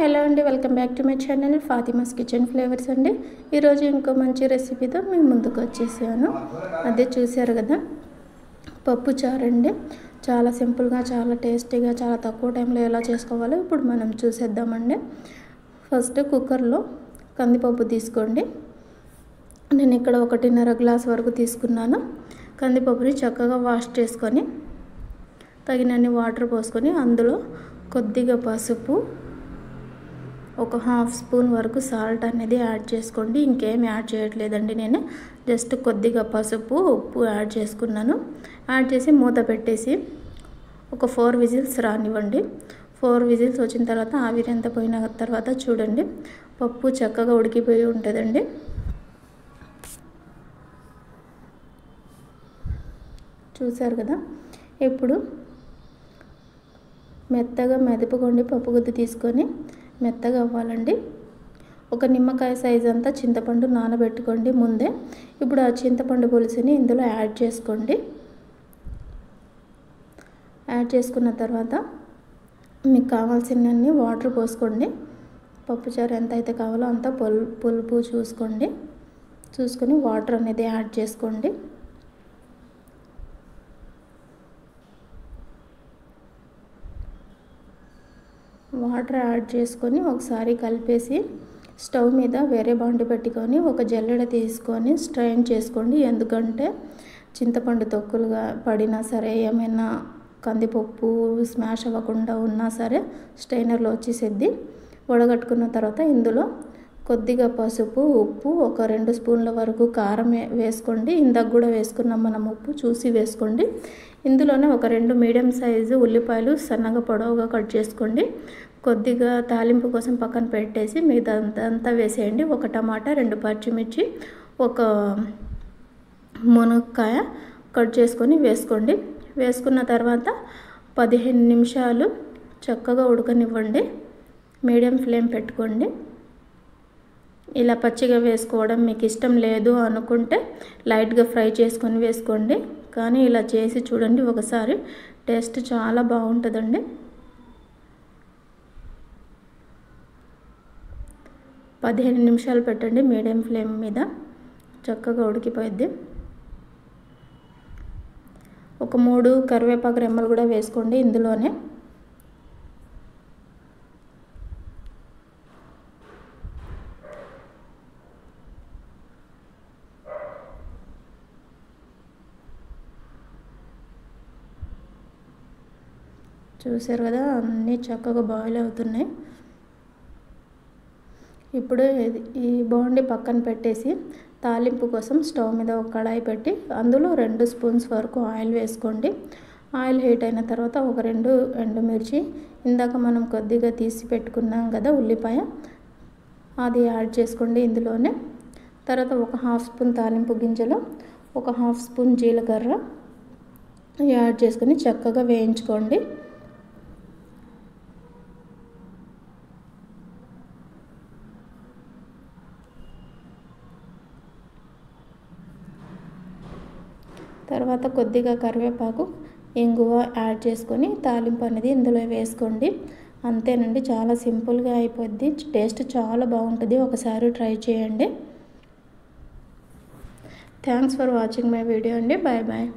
Hello అండి, welcome back to my channel Fatima's kitchen flavours అండి. ఈరోజు ఇంకో మంచి రెసిపీతో మేము ముందుకు వచ్చేసాను. అదే చూసారు కదా, పప్పు చారు అండి. చాలా సింపుల్గా, చాలా టేస్టీగా, చాలా తక్కువ టైంలో ఎలా చేసుకోవాలో ఇప్పుడు మనం చూసేద్దామండి. ఫస్ట్ కుక్కర్లో కందిపప్పు తీసుకోండి. నేను ఇక్కడ 1.5 గ్లాస్ వరకు తీసుకున్నాను. కందిపప్పుని చక్కగా వాష్ చేసుకొని తగినన్ని వాటర్ పోసుకొని అందులో కొద్దిగా పసుపు, ఒక హాఫ్ స్పూన్ వరకు సాల్ట్ అనేది యాడ్ చేసుకోండి. ఇంకేం యాడ్ చేయట్లేదండి, నేను జస్ట్ కొద్దిగా పసుపు, ఉప్పు యాడ్ చేసుకున్నాను. యాడ్ చేసి మూత పెట్టేసి ఒక 4 విజిల్స్ రానివ్వండి. 4 విజిల్స్ వచ్చిన తర్వాత ఆవిరంతా పోయిన తర్వాత చూడండి, పప్పు చక్కగా ఉడికిపోయి ఉంటుందండి. చూసారు కదా, ఇప్పుడు మెత్తగా మెదుపుకోండి. పప్పు గుత్తి తీసుకొని మెత్తగా అవ్వాలండి. ఒక నిమ్మకాయ సైజ్ అంతా చింతపండు నానబెట్టుకోండి ముందే. ఇప్పుడు ఆ చింతపండు పులుసుని ఇందులో యాడ్ చేసుకోండి. యాడ్ చేసుకున్న తర్వాత మీకు కావాల్సినన్ని వాటర్ పోసుకోండి. పప్పుచారు ఎంత అయితే కావాలో అంత పులుపు చూసుకొని వాటర్ అనేది యాడ్ చేసుకోండి. వాటర్ యాడ్ చేసుకొని ఒకసారి కలిపేసి స్టవ్ మీద వేరే బాండి పెట్టుకొని ఒక జల్లెడ తీసుకొని స్ట్రైన్ చేసుకోండి. ఎందుకంటే చింతపండు తొక్కులుగా పడినా సరే, ఏమైనా కందిపప్పు స్మాష్ అవ్వకుండా ఉన్నా సరే స్ట్రైనర్లో వచ్చేసిద్ది. వడగట్టుకున్న తర్వాత ఇందులో కొద్దిగా పసుపు, ఉప్పు, ఒక 2 స్పూన్ల వరకు కారం వేసుకోండి. ఇందాక కూడా వేసుకున్నాం మనం, ఉప్పు చూసి వేసుకోండి. ఇందులోనే ఒక 2 మీడియం సైజు ఉల్లిపాయలు సన్నగా పొడవుగా కట్ చేసుకోండి. కొద్దిగా తాలింపు కోసం పక్కన పెట్టేసి మిగతాదంతా వేసేయండి. ఒక టమాటా, 2 పచ్చిమిర్చి, ఒక మునక్కాయ కట్ చేసుకొని వేసుకోండి. వేసుకున్న తర్వాత 15 నిమిషాలు చక్కగా ఉడకనివ్వండి. మీడియం ఫ్లేమ్ పెట్టుకోండి. ఇలా పచ్చిగా వేసుకోవడం మీకు ఇష్టం లేదు అనుకుంటే లైట్గా ఫ్రై చేసుకొని వేసుకోండి. కానీ ఇలా చేసి చూడండి ఒకసారి, టేస్ట్ చాలా బాగుంటుందండి. 15 నిమిషాలు పెట్టండి మీడియం ఫ్లేమ్ మీద, చక్కగా ఉడికిపోయిద్ది. ఒక 3 కరివేపాకు రెమ్మలు కూడా వేసుకోండి ఇందులోనే. చూసారు కదా, అన్నీ చక్కగా బాయిల్ అవుతున్నాయి. ఇప్పుడు ఈ బాండి పక్కన పెట్టేసి తాలింపు కోసం స్టవ్ మీద ఒక కడాయి పెట్టి అందులో 2 స్పూన్స్ వరకు ఆయిల్ వేసుకోండి. ఆయిల్ హీట్ అయిన తర్వాత ఒక 2 ఎండుమిర్చి, ఇందాక మనం కొద్దిగా తీసి పెట్టుకున్నాం కదా ఉల్లిపాయ, అది యాడ్ చేసుకోండి ఇందులోనే. తర్వాత ఒక హాఫ్ స్పూన్ తాలింపు గింజలు, ఒక హాఫ్ స్పూన్ జీలకర్ర యాడ్ చేసుకొని చక్కగా వేయించుకోండి. తర్వాత కొద్దిగా కరివేపాకు, ఇంగువ యాడ్ చేసుకొని తాలింపు అనేది ఇందులో వేసుకోండి. అంతేనండి, చాలా సింపుల్గా అయిపోద్ది. టేస్ట్ చాలా బాగుంటుంది, ఒకసారి ట్రై చేయండి. Thanks for watching my video అండి. Bye bye.